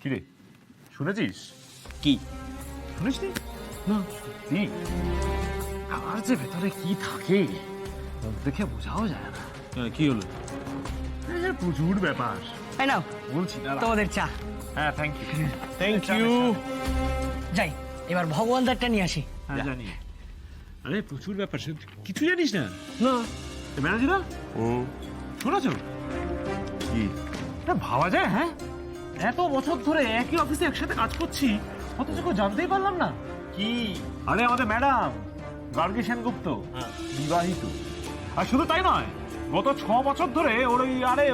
কিরে শুনেছিস? কি? শুনিসনি? না। সত্যি আমার যে ভেতরে কি থাকে মুখ দেখে বোঝাও যায় না। কি হলো? প্রচুর ব্যাপার এই নাও বলছি না। তোমাদের চা। হ্যাঁ থ্যাংক ইউ। Thank you. যাই এবার ভগবানদারটা নিয়ে আসি। হ্যাঁ জানি। আরে প্রচুর ব্যাপার, কিছু জানিস না? না। ম্যানেজার শোনাছ কি এটা ভাবা যায়? হ্যাঁ, এত বছর ধরে একই অফিসে একসাথে কাজ করছি অথচ কেউ জানতেই পারলাম না। কি? আরে আমাদের ম্যাডাম গার্গী সেনগুপ্ত বিবাহিত। আর শুধু তাই নয়, গত 6 বছর ধরে ওর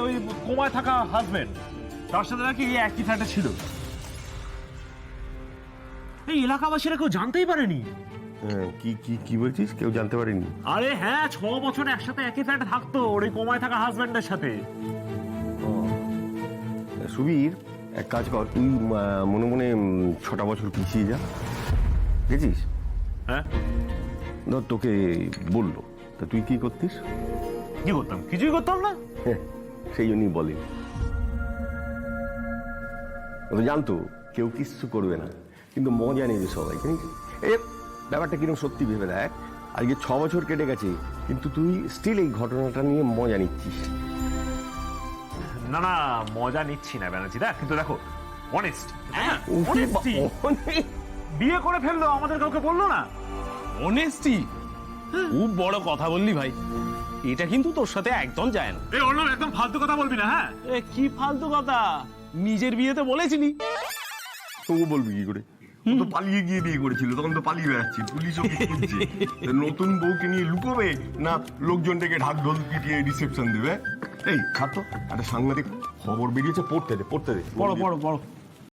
ওই কোমায় থাকা হাজবেন্ড তার সাথে নাকি একই ফ্ল্যাটে ছিল। এই এলাকাবাসীরা কেউ জানতেই পারেনি। কি কি কি বলছিস? কেউ জানতে পারেনি? আরে হ্যাঁ, 6 বছর একসাথে একই ফ্ল্যাটে থাকতো ওর এই কোমায় থাকা হাজবেন্ডের সাথে। সুবীর, এক কাজ কর, তুই মনে মনে 6টা বছর পিছিয়ে যা, বুঝেছিস? হ্যাঁ, ধর তোকে বললো, তা তুই কি করতিস? কি করতাম? কিছুই করতাম না। সেই জন্যই বলে, ও তো জানতো কেউ কিচ্ছু করবে না, কিন্তু মজা নেবে সবাই, জানিস? এ ব্যাপারটা কিরকম সত্যি ভেবে দেখ, আজকে 6 বছর কেটে গেছে কিন্তু তুই স্টিল এই ঘটনাটা নিয়ে মজা নিচ্ছিস। না না, মজা নিচ্ছি না ব্যানার্জি দা, কিন্তু দেখো অনেস্ট। বিয়ে করে ফেললো, আমাদের কাউকে বললো না। অনেস্টি? খুব বড় কথা বললি ভাই, এটা কিন্তু তোর সাথে একদম যায় না। এই অর্ণব, একদম ফালতু কথা বলবি না। হ্যাঁ, কি ফালতু কথা? নিজের বিয়েতে বলেছিলি। তবু বলবি কি করে? ও তো পালিয়ে গিয়ে বিয়ে করেছিল, তখন তো পালিয়ে বেড়াচ্ছি, পুলিশ ওকে খুঁজছে। নতুন বউকে নিয়ে লুকোবে না লোকজন ডেকে ঢাক ঢোল পিটিয়ে রিসেপশন দেবে? এই ছাত্র, একটা সাংবাদিক খবর বেরিয়েছে, পড়তে দে। পড়ো পড়ো পড়ো।